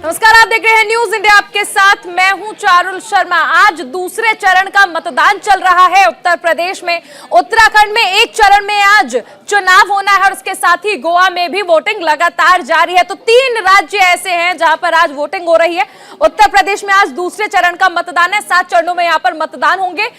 नमस्कार, आप देख रहे हैं न्यूज इंडिया, आपके साथ मैं हूं चारुल शर्मा। आज दूसरे चरण का मतदान चल रहा है उत्तर प्रदेश में। उत्तराखंड में एक चरण में आज चुनाव होना है और उसके साथ ही गोवा में भी वोटिंग लगातार जारी है। तो 3 राज्य ऐसे हैं जहां पर आज वोटिंग हो रही है। उत्तर प्रदेश में आज दूसरे चरण का मतदान है। 7 चरणों में यहां पर मतदान होंगे।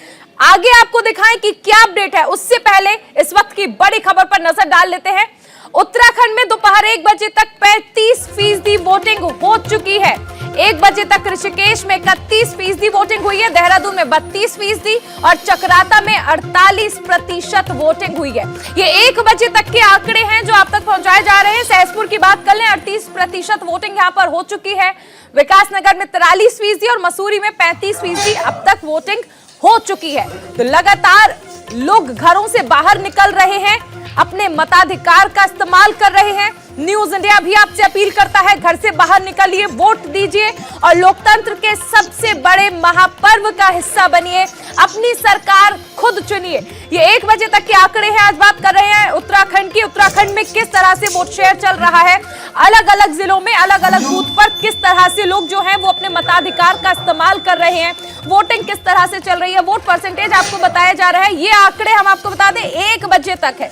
आगे आपको दिखाएं कि क्या अपडेट है, उससे पहले इस वक्त की बड़ी खबर पर नजर डाल लेते हैं। उत्तराखंड में दोपहर 1 बजे तक 35% वोटिंग हो चुकी है। 1 बजे तक ऋषिकेश में 31% वोटिंग हुई है, देहरादून में 32% और चकराता में 48% वोटिंग हुई है। ये 1 बजे तक के आंकड़े हैं जो आप तक पहुंचाए जा रहे हैं। सहसपुर की बात कर लें, 38% वोटिंग यहां पर हो चुकी है। विकासनगर में 43% और मसूरी में 35% अब तक वोटिंग हो चुकी है। तो लगातार लोग घरों से बाहर निकल रहे हैं, अपने मताधिकार का इस्तेमाल कर रहे हैं। न्यूज इंडिया भी आपसे अपील करता है, घर से बाहर निकलिए, वोट दीजिए और लोकतंत्र के सबसे बड़े महापर्व का हिस्सा बनिए। अपनी सरकार खुद चुनिए। ये 1 बजे तक के आंकड़े हैं। आज बात कर रहे हैं उत्तराखंड की। उत्तराखंड में किस तरह से वोट शेयर चल रहा है, अलग अलग जिलों में अलग अलग बूथ पर किस तरह से लोग जो हैं वो अपने मताधिकार का इस्तेमाल कर रहे हैं, वोटिंग किस तरह से चल रही है, वोट परसेंटेज आपको बताया जा रहा है। ये आंकड़े हम आपको बता दें 1 बजे तक है।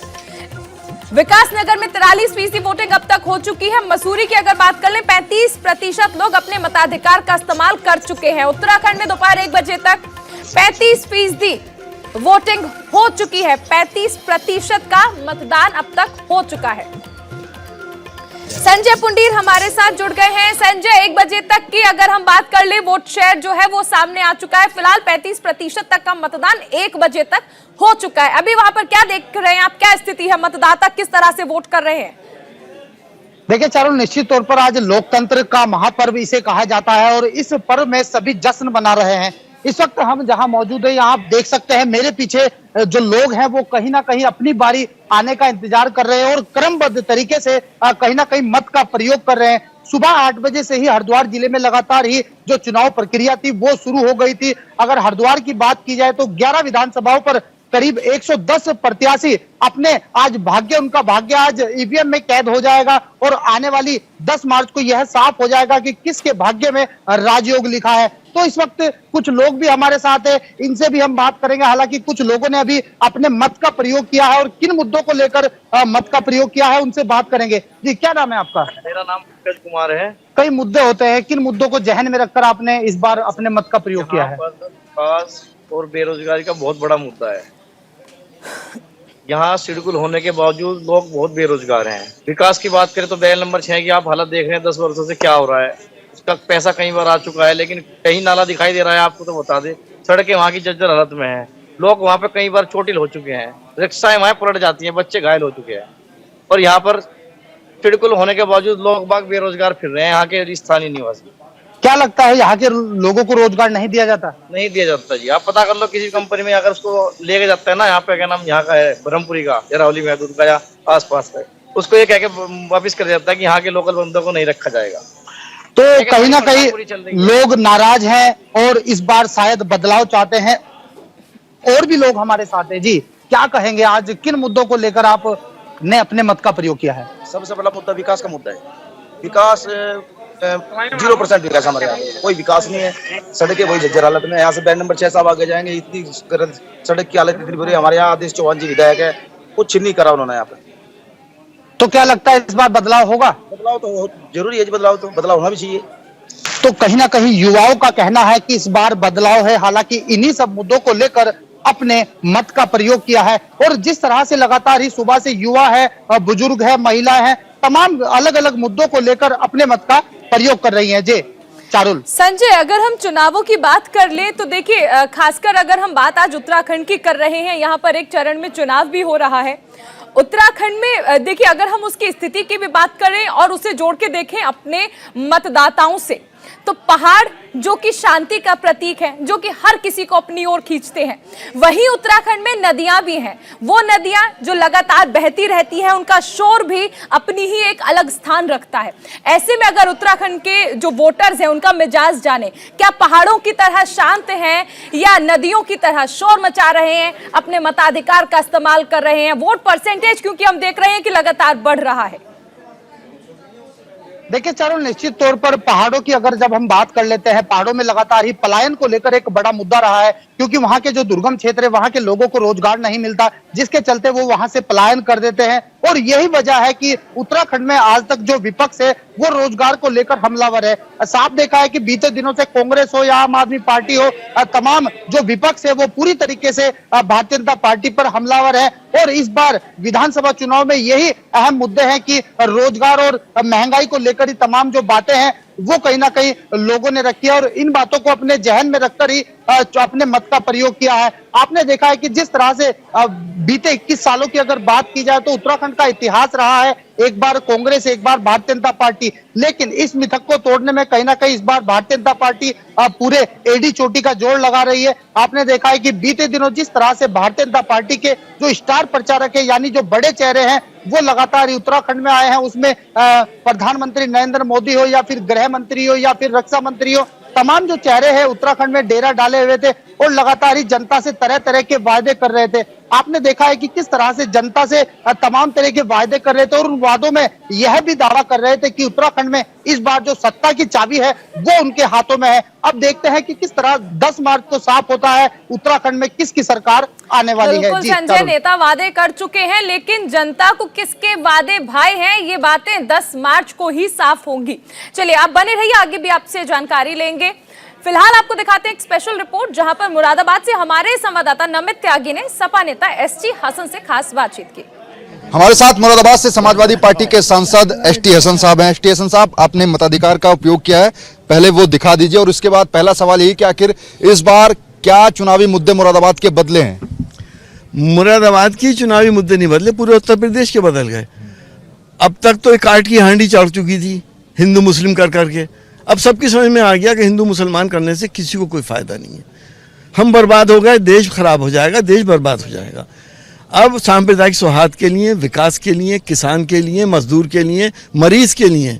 विकासनगर में 43% वोटिंग अब तक हो चुकी है। मसूरी की अगर बात कर लें, 35% लोग अपने मताधिकार का इस्तेमाल कर चुके हैं। उत्तराखंड में दोपहर 1 बजे तक 35% वोटिंग हो चुकी है। 35% का मतदान अब तक हो चुका है। संजय पुंडीर हमारे साथ जुड़ गए हैं। संजय, 1 बजे तक की अगर हम बात कर ले, वोट शेयर जो है वो सामने आ चुका है। फिलहाल 35% तक का मतदान 1 बजे तक हो चुका है। अभी वहां पर क्या देख रहे हैं आप, क्या स्थिति है, मतदाता किस तरह से वोट कर रहे हैं? देखिए चारुल, निश्चित तौर पर आज लोकतंत्र का महापर्व इसे कहा जाता है और इस पर्व में सभी जश्न मना रहे हैं। इस वक्त हम जहां मौजूद है, यहाँ आप देख सकते हैं मेरे पीछे जो लोग हैं वो कहीं ना कहीं अपनी बारी आने का इंतजार कर रहे हैं और क्रमबद्ध तरीके से कहीं ना कहीं मत का प्रयोग कर रहे हैं। सुबह 8 बजे से ही हरिद्वार जिले में लगातार ही जो चुनाव प्रक्रिया थी वो शुरू हो गई थी। अगर हरिद्वार की बात की जाए तो 11 विधानसभाओं पर करीब 110 प्रत्याशी अपने आज उनका भाग्य आज ईवीएम में कैद हो जाएगा और आने वाली 10 मार्च को यह साफ हो जाएगा कि किसके भाग्य में राजयोग लिखा है। तो इस वक्त कुछ लोग भी हमारे साथ है, इनसे भी हम बात करेंगे। हालांकि कुछ लोगों ने अभी अपने मत का प्रयोग किया है और किन मुद्दों को लेकर मत का प्रयोग किया है उनसे बात करेंगे। जी, क्या नाम है आपका? मेरा नाम पंकज कुमार है। कई मुद्दे होते हैं, किन मुद्दों को जहन में रखकर आपने इस बार अपने मत का प्रयोग किया है? विकास और बेरोजगारी का बहुत बड़ा मुद्दा है। यहाँ शेड्यूल होने के बावजूद लोग बहुत बेरोजगार हैं। विकास की बात करें तो बैल नंबर 6 की आप हालत देख रहे हैं, 10 वर्षों से क्या हो रहा है। उसका पैसा कई बार आ चुका है लेकिन कहीं नाला दिखाई दे रहा है आपको तो बता दे। सड़कें वहाँ की जर्जर हालत में है, लोग वहाँ पे कई बार चोटिल हो चुके हैं, रिक्शाएं वहाँ पलट जाती हैं, बच्चे घायल हो चुके हैं और यहाँ पर शेड्यूल होने के बावजूद लोग बाग बेरोजगार फिर रहे हैं, यहाँ के स्थानीय निवासी। क्या लगता है यहाँ के लोगों को रोजगार नहीं दिया जाता? नहीं दिया जाता जी। आप पता कर लो किसी कंपनी में, अगर उसको लेके जाता है ना, यहाँ पे क्या नाम यहाँ का है ब्रह्मपुरी का, जरावली महदूद का या आसपास का, उसको ये कह के वापिस कर जाता है कि यहाँ के लोकल बंदों को नहीं रखा जाएगा। तो कहीं ना कहीं लोग नाराज हैं और इस बार शायद बदलाव चाहते हैं। और भी लोग हमारे साथ हैं। जी, क्या कहेंगे, आज किन मुद्दों को लेकर आपने अपने मत का प्रयोग किया है? सबसे बड़ा मुद्दा विकास का मुद्दा है। विकास 0% विकास हमारे यहाँ, कोई विकास नहीं है। सड़कें वही जर्जर हालत में। यहाँ से बैन नंबर 6 साहब आगे जाएंगे, इतनी सड़क की हालत इतनी बुरी। हमारे यहाँ आदेश चौहान जी विधायक है, कुछ नहीं करा उन्होंने यहाँ पे। तो क्या लगता है इस बार बदलाव होगा? बदलाव तो जरूरी है, बदलाव होना भी चाहिए। तो कहीं ना कहीं युवाओं का कहना है कि इस बार बदलाव है। हालांकि इन्हीं सब मुद्दों को लेकर अपने मत का प्रयोग किया है और जिस तरह से लगातार ही सुबह से युवा है, बुजुर्ग है, महिला है, तमाम अलग अलग मुद्दों को लेकर अपने मत का प्रयोग कर रही हैं। जी चारुल। संजय, अगर हम चुनावों की बात कर लें तो देखिए, खासकर अगर हम बात आज उत्तराखंड की कर रहे हैं, यहाँ पर एक चरण में चुनाव भी हो रहा है। उत्तराखंड में देखिए, अगर हम उसकी स्थिति की भी बात करें और उसे जोड़ के देखें अपने मतदाताओं से, तो पहाड़ जो कि शांति का प्रतीक है, जो कि हर किसी को अपनी ओर खींचते हैं, वहीं उत्तराखंड में नदियां भी हैं। वो नदियां जो लगातार बहती रहती हैं, उनका शोर भी अपनी ही एक अलग स्थान रखता है। ऐसे में अगर उत्तराखंड के जो वोटर्स हैं उनका मिजाज जाने, क्या पहाड़ों की तरह शांत हैं या नदियों की तरह शोर मचा रहे हैं, अपने मताधिकार का इस्तेमाल कर रहे हैं? वोट परसेंटेज क्योंकि हम देख रहे हैं कि लगातार बढ़ रहा है। देखिए चारुल, निश्चित तौर पर पहाड़ों की अगर जब हम बात कर लेते हैं, पहाड़ों में लगातार ही पलायन को लेकर एक बड़ा मुद्दा रहा है, क्योंकि वहां के जो दुर्गम क्षेत्र है वहां के लोगों को रोजगार नहीं मिलता, जिसके चलते वो वहां से पलायन कर देते हैं। और यही वजह है कि उत्तराखंड में आज तक जो विपक्ष है वो रोजगार को लेकर हमलावर है। साफ देखा है कि बीते दिनों से कांग्रेस हो या आम आदमी पार्टी हो, तमाम जो विपक्ष है वो पूरी तरीके से भारतीय जनता पार्टी पर हमलावर है। और इस बार विधानसभा चुनाव में यही अहम मुद्दे हैं कि रोजगार और महंगाई को लेकर ही तमाम जो बातें हैं वो कहीं ना कहीं लोगों ने रखी है, और इन बातों को अपने जहन में रखकर ही अपने मत का प्रयोग किया है। आपने देखा है कि जिस तरह से बीते 21 सालों की अगर बात की जाए तो उत्तराखंड का इतिहास रहा है, एक बार कांग्रेस, एक बार भारतीय जनता पार्टी, लेकिन इस मिथक को तोड़ने में कहीं ना कहीं इस बार भारतीय जनता पार्टी पूरे एडी चोटी का जोड़ लगा रही है। आपने देखा है कि बीते दिनों जिस तरह से भारतीय जनता पार्टी के जो स्टार प्रचारक है, यानी जो बड़े चेहरे हैं, वो लगातार उत्तराखंड में आए हैं। उसमें प्रधानमंत्री नरेंद्र मोदी हो या फिर गृह मंत्री हो या फिर रक्षा मंत्री हो, तमाम जो चेहरे हैं उत्तराखंड में डेरा डाले हुए थे और लगातार ही जनता से तरह तरह के वादे कर रहे थे। आपने देखा है कि किस तरह से जनता से तमाम तरह के वादे कर रहे थे और उन वादों में यह भी दावा कर रहे थे कि उत्तराखंड में इस बार जो सत्ता की चाबी है वो उनके हाथों में है। अब देखते हैं कि किस तरह 10 मार्च को साफ होता है उत्तराखंड में किसकी सरकार आने वाली है। जी संजय, नेता वादे कर चुके हैं, लेकिन जनता को किसके वादे भाई हैं ये बातें 10 मार्च को ही साफ होंगी। चलिए आप बने रहिए, आगे भी आपसे जानकारी लेंगे। फिलहाल आपको दिखाते हैं एक स्पेशल रिपोर्ट जहां पर मुरादाबाद से हमारे संवाददाता नमित त्यागी ने सपा नेता एसटी हसन से खास बातचीत की। हमारे साथ मुरादाबाद से समाजवादी पार्टी के सांसद एसटी हसन साहब हैं। एसटी हसन साहब, आपने मताधिकार का उपयोग किया है, पहले वो दिखा दीजिए और उसके बाद पहला सवाल यही कि आखिर इस बार क्या चुनावी मुद्दे मुरादाबाद के बदले हैं? मुरादाबाद की चुनावी मुद्दे नहीं बदले, पूरे उत्तर प्रदेश के बदल गए। अब तक तो एक काट की हांडी चढ़ चुकी थी हिंदू मुस्लिम कर करके, अब सबकी समझ में आ गया कि हिंदू मुसलमान करने से किसी को कोई फायदा नहीं है। हम बर्बाद हो गए, देश खराब हो जाएगा, देश बर्बाद हो जाएगा। अब सांप्रदायिक सौहार्द के लिए, विकास के लिए, किसान के लिए, मजदूर के लिए, मरीज के लिए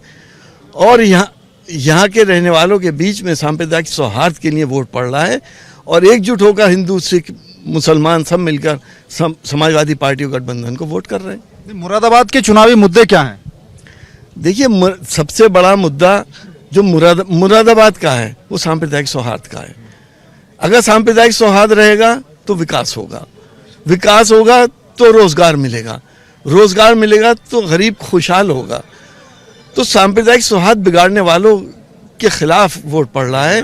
और यहाँ के रहने वालों के बीच में सांप्रदायिक सौहार्द के लिए वोट पड़ रहा है। और एकजुट होकर हिंदू, सिख, मुसलमान सब मिलकर समाजवादी पार्टी गठबंधन को वोट कर रहे हैं। मुरादाबाद के चुनावी मुद्दे क्या हैं? देखिए, सबसे बड़ा मुद्दा जो मुरादाबाद का है वो सांप्रदायिक सौहार्द का है। अगर सांप्रदायिक सौहार्द रहेगा तो विकास होगा, विकास होगा तो रोजगार मिलेगा, रोजगार मिलेगा तो गरीब खुशहाल होगा। तो सांप्रदायिक सौहार्द बिगाड़ने वालों के खिलाफ वोट पड़ रहा है।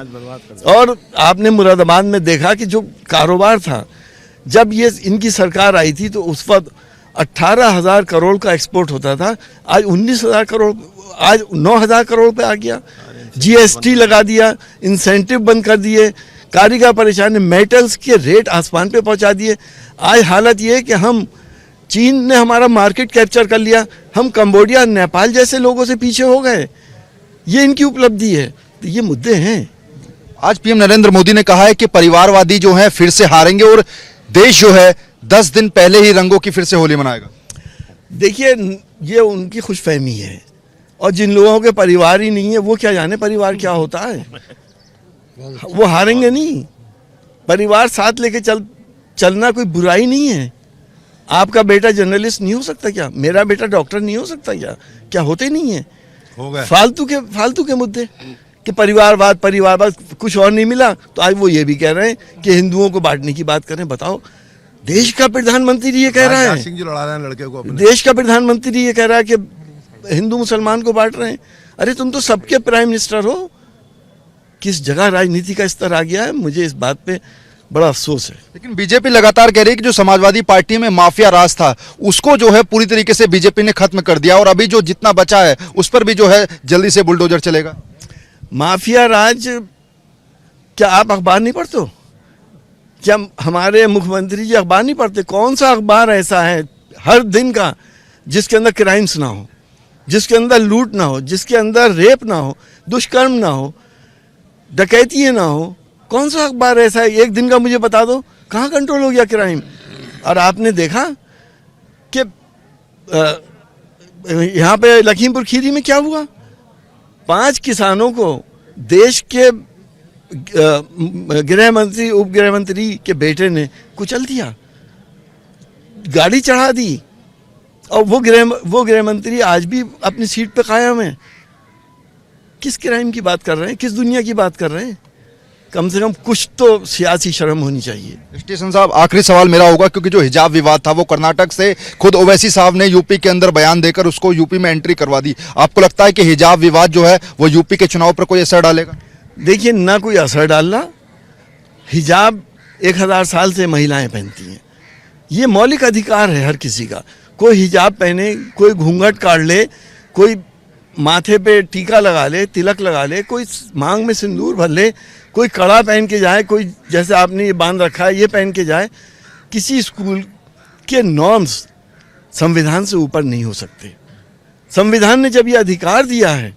और आपने मुरादाबाद में देखा कि जो कारोबार था, जब ये इनकी सरकार आई थी तो उस वक्त 18,000 करोड़ का एक्सपोर्ट होता था, आज 19,000 करोड़, आज 9,000 करोड़ पे आ गया। जीएसटी लगा दिया, इंसेंटिव बंद कर दिए, कारीगर परेशान, मेटल्स के रेट आसमान पे पहुंचा दिए। आज हालत ये है कि हम, चीन ने हमारा मार्केट कैप्चर कर लिया, हम कंबोडिया, नेपाल जैसे लोगों से पीछे हो गए। ये इनकी उपलब्धि है, तो ये मुद्दे हैं। आज पीएम नरेंद्र मोदी ने कहा है कि परिवारवादी जो हैं फिर से हारेंगे और देश जो है 10 दिन पहले ही रंगों की फिर से होली मनाएगा। देखिए, ये उनकी खुशफहमी है, और जिन लोगों के परिवार ही नहीं है वो क्या जाने परिवार क्या होता है। वो हारेंगे नहीं। परिवार साथ लेके चलना कोई बुराई नहीं है। आपका बेटा जर्नलिस्ट नहीं हो सकता क्या? मेरा बेटा डॉक्टर नहीं हो सकता क्या? क्या होते नहीं है? हो गए फालतू के मुद्दे कि परिवारवाद, कुछ और नहीं मिला तो आज वो ये भी कह रहे हैं कि हिंदुओं को बांटने की बात करें। बताओ, देश का प्रधानमंत्री ये कह रहा है, सिंह जी लड़ा रहे हैं लड़के को अपने। देश का प्रधानमंत्री ये कह रहा है कि हिंदू मुसलमान को बांट रहे हैं। अरे तुम तो सबके प्राइम मिनिस्टर हो। किस जगह राजनीति का स्तर आ गया है, मुझे इस बात पे बड़ा अफसोस है। लेकिन बीजेपी लगातार कह रही है कि जो समाजवादी पार्टी में माफिया राज था उसको जो है पूरी तरीके से बीजेपी ने खत्म कर दिया और अभी जो जितना बचा है उस पर भी जो है जल्दी से बुलडोजर चलेगा। माफिया राज, क्या आप अखबार नहीं पढ़ते हो? क्या हमारे मुख्यमंत्री जी अखबार नहीं पढ़ते? कौन सा अखबार ऐसा है हर दिन का जिसके अंदर क्राइम्स ना हो, जिसके अंदर लूट ना हो, जिसके अंदर रेप ना हो, दुष्कर्म ना हो, डकैती ना हो? कौन सा अखबार ऐसा है? एक दिन का मुझे बता दो, कहाँ कंट्रोल हो गया क्राइम? और आपने देखा कि यहाँ पे लखीमपुर खीरी में क्या हुआ? 5 किसानों को देश के गृह मंत्री, उप गृह मंत्री के बेटे ने कुचल दिया, गाड़ी चढ़ा दी, और वो गृह मंत्री आज भी अपनी सीट पे कायम है। किस क्राइम की बात कर रहे हैं, किस दुनिया की बात कर रहे हैं? कम से कम कुछ तो सियासी शर्म होनी चाहिए। स्टेशन साहब, आखिरी सवाल मेरा होगा, क्योंकि जो हिजाब विवाद था वो कर्नाटक से खुद ओवैसी साहब ने यूपी के अंदर बयान देकर उसको यूपी में एंट्री करवा दी। आपको लगता है कि हिजाब विवाद जो है वो यूपी के चुनाव पर कोई असर डालेगा? देखिए, ना कोई असर डालना। हिजाब 1000 साल से महिलाएं पहनती हैं, ये मौलिक अधिकार है हर किसी का। कोई हिजाब पहने, कोई घूंघट काट ले, कोई माथे पे टीका लगा ले, तिलक लगा ले, कोई मांग में सिंदूर भर ले, कोई कड़ा पहन के जाए, कोई जैसे आपने ये बांध रखा है ये पहन के जाए। किसी स्कूल के नॉर्म्स संविधान से ऊपर नहीं हो सकते। संविधान ने जब ये अधिकार दिया है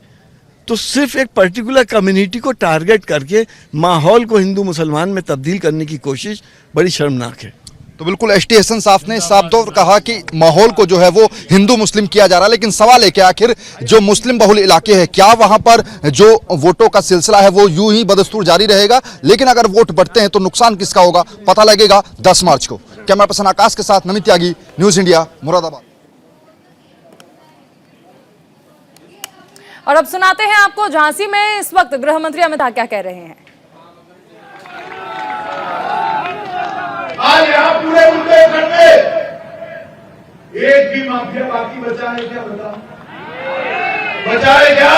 तो सिर्फ एक पर्टिकुलर कम्युनिटी को टारगेट करके माहौल को हिंदू मुसलमान में तब्दील करने की कोशिश बड़ी शर्मनाक है। तो बिल्कुल एसटी हसन साहब ने साफ तौर कहा कि माहौल को जो है वो हिंदू मुस्लिम किया जा रहा है, लेकिन सवाल है कि आखिर जो मुस्लिम बहुल इलाके हैं, क्या वहां पर जो वोटों का सिलसिला है वो यूं ही बदस्तूर जारी रहेगा? लेकिन अगर वोट बढ़ते हैं तो नुकसान किसका होगा, पता लगेगा 10 मार्च को। कैमरा पर्सन आकाश के साथ नमित त्यागी, न्यूज इंडिया, मुरादाबाद। और अब सुनाते हैं आपको झांसी में इस वक्त गृह मंत्री अमित शाह क्या कह रहे हैं। आज यहाँ पूरे बुंदेलखंड में एक भी माफिया बाकी बचा है क्या? बता, बचा है क्या?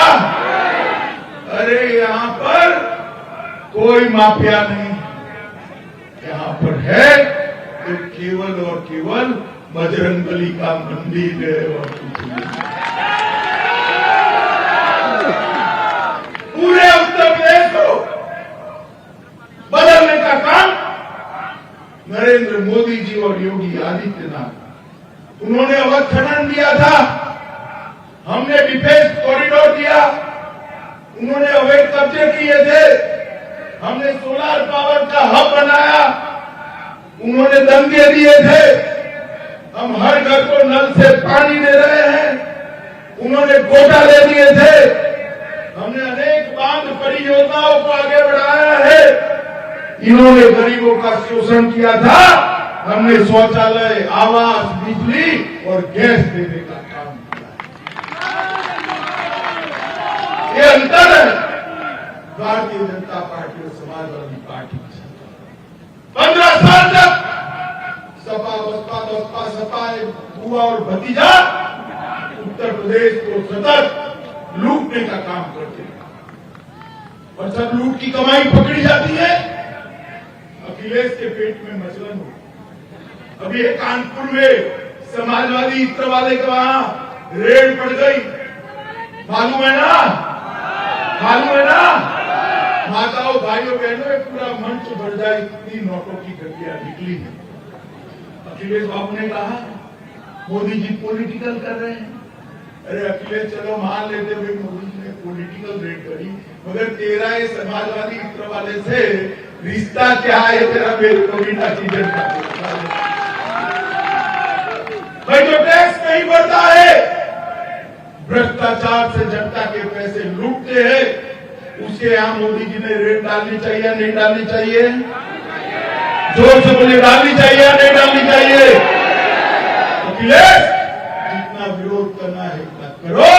अरे यहाँ पर कोई माफिया नहीं, यहाँ पर है तो केवल और केवल बजरंगबली का मंदिर है और कुछ नहीं। पूरे उत्तर प्रदेश को बदलने का काम नरेंद्र मोदी जी और योगी आदित्यनाथ, उन्होंने अवध खनन दिया था, हमने डिफेंस कॉरिडोर दिया, उन्होंने अवैध कब्जे किए थे, हमने सोलर पावर का हब बनाया, उन्होंने दंगे दिए थे, हम हर घर को नल से पानी दे रहे हैं, उन्होंने घोटाले दिए थे, हमने अनेक बांध परियोजनाओं को आगे बढ़ाया है, इन्होंने गरीबों का शोषण किया था, हमने शौचालय, आवास, बिजली और गैस देने का काम किया। ये अंतर है भारतीय जनता पार्टी और समाजवादी पार्टी के साथ। 15 साल तक सपा बसपा बसपा सपा बुआ और भतीजा उत्तर प्रदेश को सतत लूटने का काम करते हैं, और जब लूट की कमाई पकड़ी जाती है अखिलेश के पेट में मचलन हो। अभी एक कानपुर में समाजवादी इत्र वाले के वहां रेड पड़ गई, मालूम है ना? मालूम है ना? माताओं भाइयों बहनों, पूरा मंच भर जाए, इतनी नोटों की गड्डियां निकली है। अखिलेश बाबू ने कहा मोदी जी पॉलिटिकल कर रहे हैं। अरे अखिलेश, चलो मान लेते हुए मोदी जी ने पॉलिटिकल रेड करी, मगर तेरा ये समाजवादी इत्र वाले से रिश्ता क्या है? तेरा बेटा की जनता भाई, जो टैक्स नहीं भरता है, भ्रष्टाचार से जनता के पैसे लूटते हैं, उसके यहां मोदी जी ने रेड डालनी चाहिए या नहीं डालनी चाहिए? जोर से बोलिए, डालनी चाहिए या नहीं डालनी चाहिए? अखिलेश, जितना विरोध करना है इतना करो।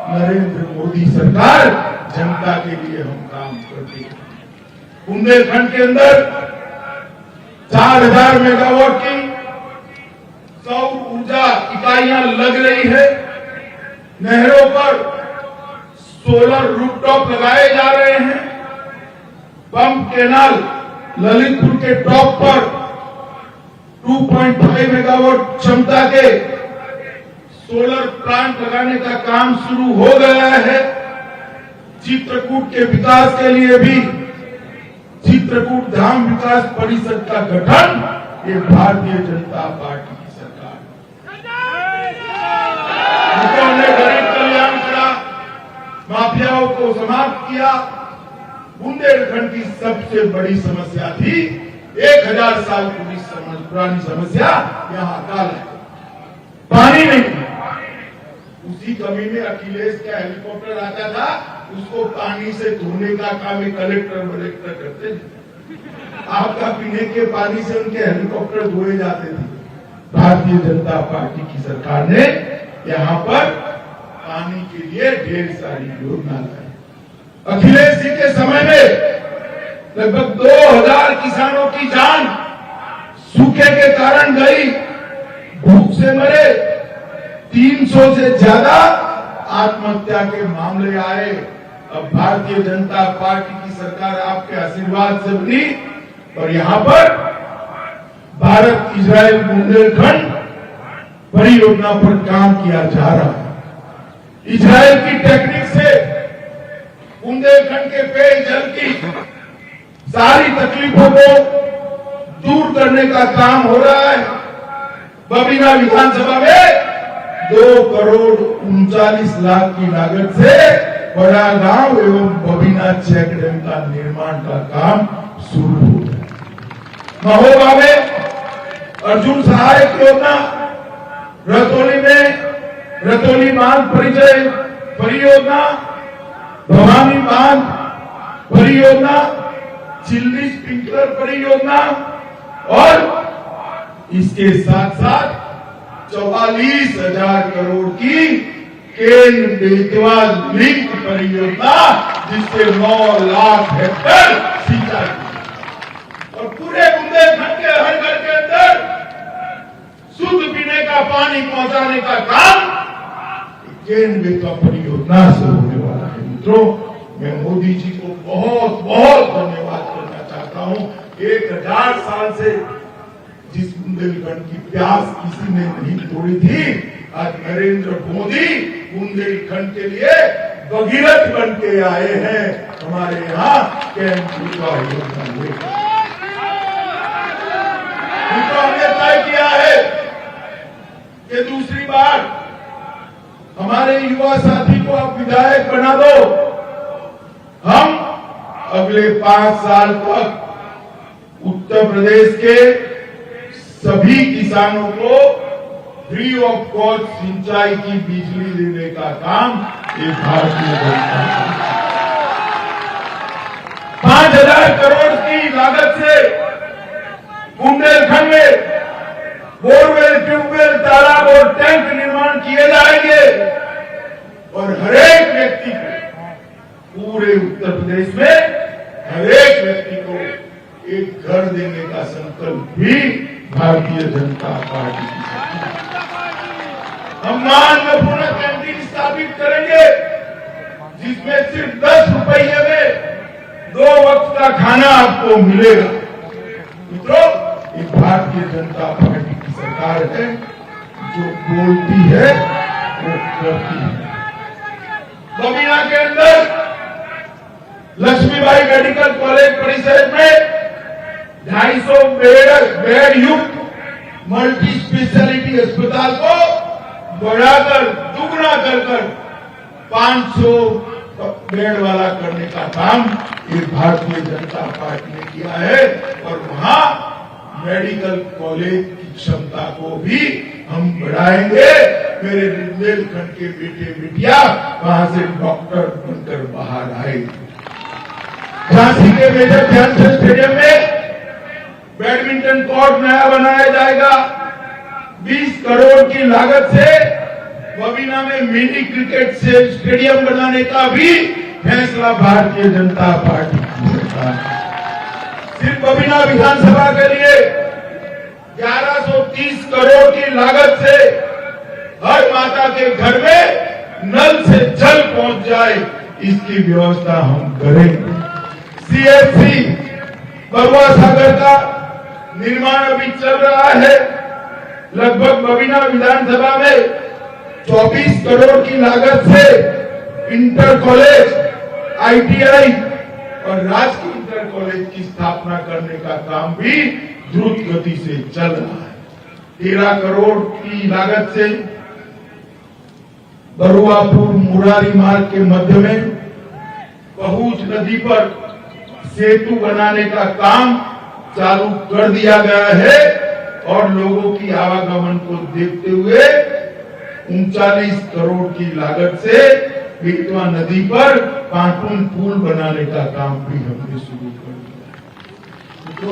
नरेंद्र मोदी सरकार, जनता के लिए हम काम करते हैं। बुंदेलखंड के अंदर 4000 मेगावाट की सौर ऊर्जा इकाइयां लग रही है, नहरों पर सोलर रूफटॉप लगाए जा रहे हैं, पंप कैनाल ललितपुर के टॉप पर 2.5 मेगावाट क्षमता के सोलर प्लांट लगाने का काम शुरू हो गया है। चित्रकूट के विकास के लिए भी चित्रकूट धाम विकास परिषद का गठन ये भारतीय जनता पार्टी की सरकार ने गरीब कल्याण करा, माफियाओं को समाप्त किया। बुंदेलखंड की सबसे बड़ी समस्या थी 1000 साल पुरानी समस्या, यहाँ अकाल है, पानी नहीं। उसी कमी में अखिलेश का हेलीकॉप्टर आता था, उसको पानी से धोने का काम कलेक्टर करते थे। आपका पीने के पानी से उनके हेलीकॉप्टर धोए जाते थे। भारतीय जनता पार्टी की सरकार ने यहाँ पर पानी के लिए ढेर सारी योजना लाई। अखिलेश जी के समय में लगभग 2000 किसानों की जान सूखे के कारण गई, भूख से मरे, 300 से ज्यादा आत्महत्या के मामले आए। अब भारतीय जनता पार्टी की सरकार आपके आशीर्वाद से बनी और यहां पर भारत इजराइल बुंदेलखंड परियोजना पर काम किया जा रहा है। इजराइल की टेक्निक से बुंदेलखंड के पेयजल की सारी तकलीफों को दूर करने का काम हो रहा है। बबीना विधानसभा में 2,39,00,000 की लागत से बड़ा गांव एवं बबीना चेक डैम का निर्माण का काम शुरू हो गया। महोबा में अर्जुन सहायक योजना, रतौली में रतौली बांध परिचय परियोजना, भवानी बांध परियोजना, चिल्ली स्प्रिंकलर परियोजना और इसके साथ साथ 44,000 करोड़ की केन बेतवा लिंक परियोजना, जिससे 9 लाख हेक्टेयर सिंचाई और पूरे बुंदेलखंड के हर घर के अंदर शुद्ध पीने का पानी पहुंचाने का काम केन बेतवा परियोजना से होने वाला है। मित्रों, मैं मोदी जी को बहुत बहुत धन्यवाद करना चाहता हूं। 1000 साल से जिस बुंदेलखंड की प्यास किसी ने नहीं तोड़ी थी, आज नरेंद्र मोदी बुंदेलखंड के लिए भगीरथ बन के आए हैं। हमारे यहाँ कैंपा योजना लेकर हमने तय किया है कि दूसरी बार हमारे युवा साथी को आप विधायक बना दो। हम अगले 5 साल तक उत्तर प्रदेश के सभी किसानों को फ्री ऑफ कॉस्ट सिंचाई की बिजली देने का काम ये भारतीय जनता पार्टी 5,000 करोड़ की लागत से बुंदेलखंड में बोरवेल, ट्यूबवेल, तालाब और टैंक निर्माण किए जाएंगे और हरेक व्यक्ति को पूरे उत्तर प्रदेश में हरेक व्यक्ति को एक घर देने का संकल्प भी भारतीय जनता पार्टी की सरकार। हम मानपूर्ण कैंटीन स्थापित करेंगे जिसमें सिर्फ 10 रुपये में 2 वक्त का खाना आपको मिलेगा। मित्रों, ये भारतीय जनता पार्टी की सरकार है, जो बोलती है वो करती है। बबीना के अंदर लक्ष्मीबाई मेडिकल कॉलेज परिसर में 250 बेड युक्त मल्टी स्पेशलिटी अस्पताल को बढ़ाकर दुगना कर 500 बेड वाला करने का काम ये भारतीय जनता पार्टी ने किया है और वहां मेडिकल कॉलेज की क्षमता को भी हम बढ़ाएंगे। मेरे बुंदेलखंड के बेटे बेटियां वहां से डॉक्टर बनकर बाहर आए। झांसी के मेजर ध्यानचंद स्टेडियम में बैडमिंटन कोर्ट नया बनाया जाएगा। 20 करोड़ की लागत से बबीना में मिनी क्रिकेट से स्टेडियम बनाने का भी फैसला भारतीय जनता पार्टी की सरकार है। सिर्फ बबीना विधानसभा के लिए 1130 करोड़ की लागत से हर माता के घर में नल से जल पहुंच जाए, इसकी व्यवस्था हम करेंगे। सीएफसी बरुआ सागर का निर्माण अभी चल रहा है। लगभग बबीना विधानसभा में 24 करोड़ की लागत से इंटर कॉलेज, आईटीआई और राजकीय इंटर कॉलेज की स्थापना करने का काम भी द्रुत गति से चल रहा है। 13 करोड़ की लागत से बरुआपुर मुरारी मार्ग के मध्य में पहुंच नदी पर सेतु बनाने का काम चालू कर दिया गया है और लोगों की आवागमन को देखते हुए 39 करोड़ की लागत से बेतवा नदी पर पाटून पुल बनाने का काम भी हमने शुरू कर दिया। तो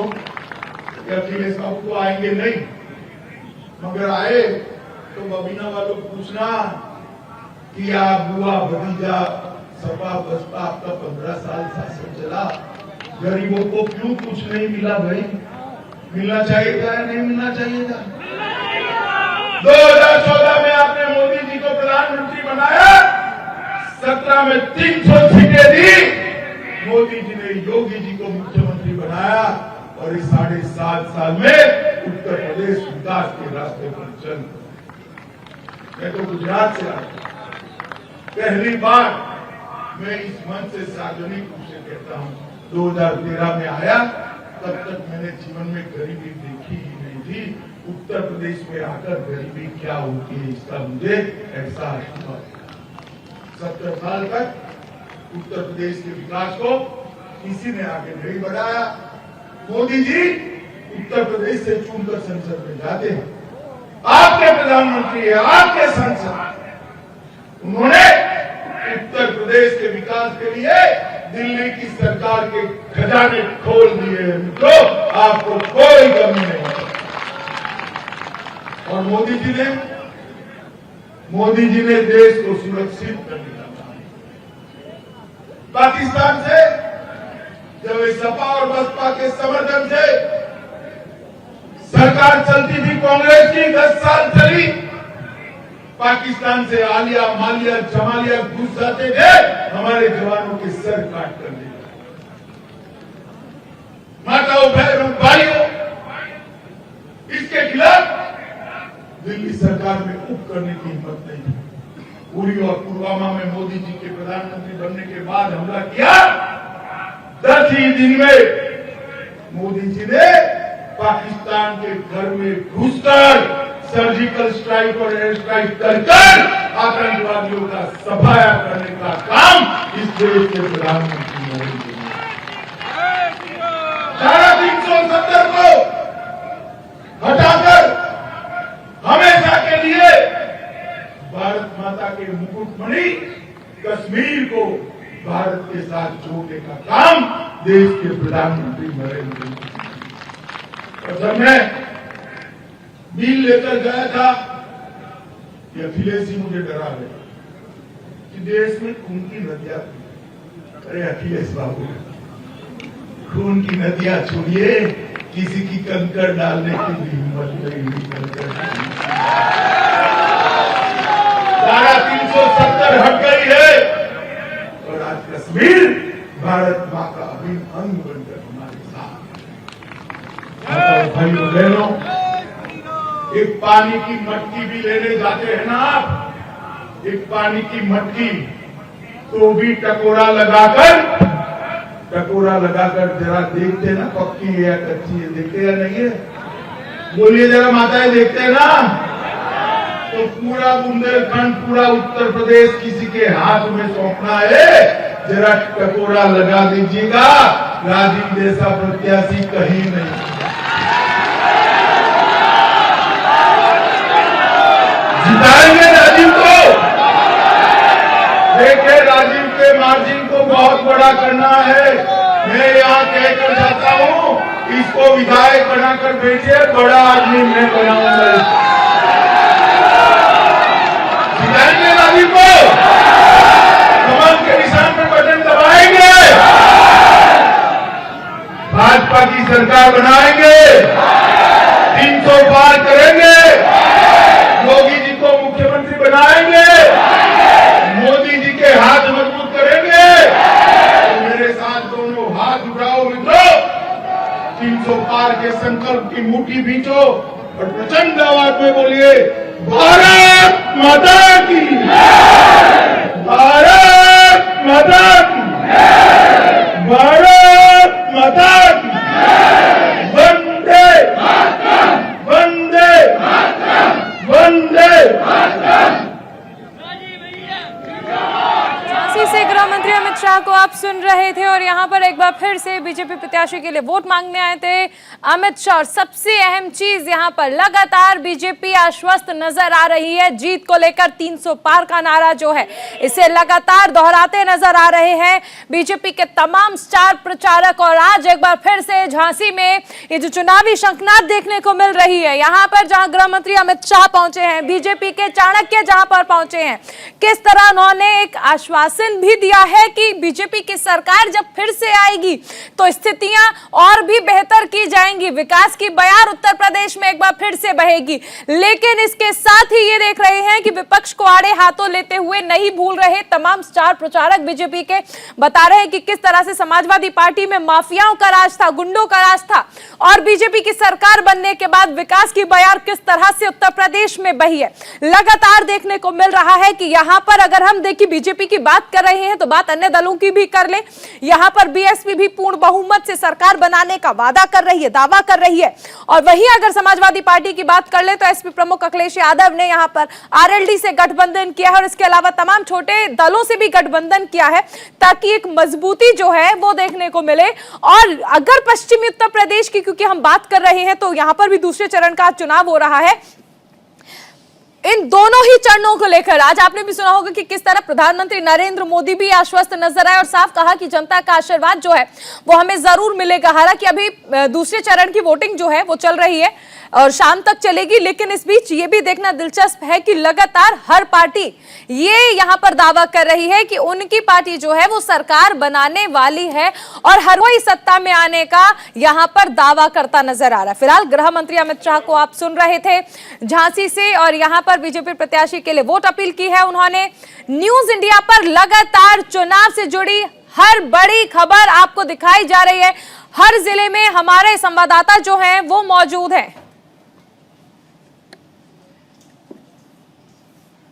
अखिलेश बाबू तो आएंगे नहीं, मगर आए तो बबीना वालों पूछना कि आप बुआ भतीजा सपा बसपा आपका 15 साल शासन चला, गरीबों को क्यों कुछ नहीं मिला भाई? मिलना चाहिए था या नहीं मिलना चाहिए था? 2014 में आपने मोदी जी को प्रधानमंत्री बनाया, 17 में 300 सीटें दी, मोदी जी ने योगी जी को मुख्यमंत्री बनाया और इस 7.5 साल में उत्तर प्रदेश विकास के रास्ते पर चल। मैं तो गुजरात से आया, पहली बार मैं इस मंच से सार्वजनिक रूप से कहता हूं, 2013 में आया, तब तक मैंने जीवन में गरीबी देखी ही नहीं थी। उत्तर प्रदेश में आकर गरीबी क्या होती है इसका मुझे एहसास हुआ। 70 साल तक उत्तर प्रदेश के विकास को किसी ने आगे नहीं बढ़ाया। मोदी जी उत्तर प्रदेश से चुनकर संसद में जाते हैं, आपके प्रधानमंत्री है, आपके सांसद, उन्होंने उत्तर प्रदेश के विकास के लिए दिल्ली की सरकार के खजाने खोल दिए हैं मित्रों, आपको कोई कमी नहीं। और मोदी जी ने देश को सुरक्षित करने का काम। पाकिस्तान से जब सपा और बसपा के समर्थन से सरकार चलती थी कांग्रेस की, 10 साल चली, पाकिस्तान से आलिया मालिया जमालिया घुस जाते थे, हमारे जवानों के सर काट कर दिए। माताओं बहनों भाइयों, इसके खिलाफ दिल्ली सरकार में उप करने की हिम्मत नहीं थी। उरी और पुलवामा में मोदी जी के प्रधानमंत्री बनने के बाद हमला किया, 10 ही दिन में मोदी जी ने पाकिस्तान के घर में घुसकर सर्जिकल स्ट्राइक और एयर स्ट्राइक कर आतंकवादियों का सफाया करने का काम इस देश के प्रधानमंत्री नरेंद्र मोदी। धारा 370 को हटाकर हमेशा के लिए भारत माता के मुकुटमणि कश्मीर को भारत के साथ जोड़ने का काम देश के प्रधानमंत्री नरेंद्र मोदी। और जब मैं बिल लेकर गया था, ये अखिलेश जी मुझे डरा गया कि देश में खून की नदियां थी। अरे अखिलेश बाबू, खून की नदियां छोड़िए, किसी की कंकड़ डालने की भी हिम्मत नहीं हुई। धारा 370 हट गई है और आज कश्मीर भारत मां का अभिन्न अंग बनकर हमारे साथ। भाइयों बहनों, एक पानी की मटकी भी लेने जाते हैं ना आप, एक पानी की मटकी, तो भी टकोरा लगाकर जरा देखते ना, पक्की है या कच्ची है, देखते या नहीं है? बोलिए जरा माताएं, देखते हैं ना? तो पूरा बुंदेलखंड, पूरा उत्तर प्रदेश किसी के हाथ में सौंपना है, जरा टकोरा लगा दीजिएगा, राजीव जैसा प्रत्याशी कहीं नहीं। जिताएंगे राजीव को। देखिए, राजीव के मार्जिन को बहुत बड़ा करना है। मैं यहाँ कहकर जाता हूँ, इसको विधायक बनाकर भेजिए, बड़ा आदमी मैं बनाऊंगा। जिताएंगे राजीव को, कमल के निशान पर बटन दबाएंगे, भाजपा की सरकार बनाएंगे, 300 पार करेंगे, योगी जी को मुख्यमंत्री बनाएंगे, मोदी जी के हाथ मजबूत करेंगे। तो मेरे साथ दोनों हाथ उठाओ मित्रों, 300 पार के संकल्प की मुट्ठी बींचो और प्रचंड आवाज में बोलिए, भारत माता की, भारत माता की, भारत माता की, वंदे वंदे वंदे। झांसी से गृह मंत्री अमित शाह को आप सुन रहे रहे थे और यहाँ पर एक बार फिर से बीजेपी प्रत्याशी के लिए वोट मांगने आए थे अमित शाह। और सबसे अहम चीज यहाँ पर लगातार बीजेपी आश्वस्त नजर आ रही है। जीत को लेकर 300 पार का नारा जो है इसे लगातार दोहराते नजर आ रहे हैं बीजेपी के तमाम स्टार प्रचारक। और आज एक बार फिर से झांसी में ये जो चुनावी शंखनाद देखने को मिल रही है, यहाँ पर जहां गृह मंत्री अमित शाह पहुंचे हैं, बीजेपी के चाणक्य जहां पर पहुंचे हैं, किस तरह उन्होंने एक आश्वासन भी दिया है कि बीजेपी की सरकार जब फिर से आएगी तो स्थितियां और भी बेहतर की जाएंगी, विकास की बयार उत्तर प्रदेश में एक बार फिर से बहेगी। लेकिन इसके साथ ही ये देख रहे हैं कि विपक्ष को आड़े हाथों लेते हुए नहीं भूल रहे तमाम स्टार प्रचारक बीजेपी के, बता रहे हैं कि किस तरह से समाजवादी पार्टी में माफियाओं का राज था, गुंडों का राज था और बीजेपी की सरकार बनने के बाद विकास की बयार किस तरह से उत्तर प्रदेश में बही है। लगातार देखने को मिल रहा है कि यहां पर अगर हम देखिए बीजेपी की बात कर रहे हैं तो बात अन्य दलों की भी कर ले। यहां पर बीएसपी भी पूर्ण बहुमत से सरकार बनाने का वादा कर रही है, दावा कर रही है। और वहीं अगर समाजवादी पार्टी की बात कर ले तो एसपी प्रमुख अखिलेश यादव ने यहां पर आरएलडी से गठबंधन किया है और इसके अलावा तमाम छोटे दलों से भी गठबंधन किया है ताकि एक मजबूती जो है वो देखने को मिले। और अगर पश्चिमी उत्तर प्रदेश की क्योंकि हम बात कर रहे हैं तो यहां पर भी दूसरे चरण का चुनाव हो रहा है। इन दोनों ही चरणों को लेकर आज आपने भी सुना होगा कि किस तरह प्रधानमंत्री नरेंद्र मोदी भी आश्वस्त नजर आए और साफ कहा कि जनता का आशीर्वाद जो है वो हमें जरूर मिलेगा। हालांकि अभी दूसरे चरण की वोटिंग जो है वो चल रही है और शाम तक चलेगी, लेकिन इस बीच ये भी देखना दिलचस्प है कि लगातार हर पार्टी ये यहां पर दावा कर रही है कि उनकी पार्टी जो है वो सरकार बनाने वाली है और हर कोई सत्ता में आने का यहां पर दावा करता नजर आ रहा है। फिलहाल गृह मंत्री अमित शाह को आप सुन रहे थे झांसी से और यहां पर बीजेपी प्रत्याशी के लिए वोट अपील की है उन्होंने। न्यूज इंडिया पर लगातार चुनाव से जुड़ी हर बड़ी खबर आपको दिखाई जा रही है। हर जिले में हमारे संवाददाता जो हैं वो मौजूद हैं।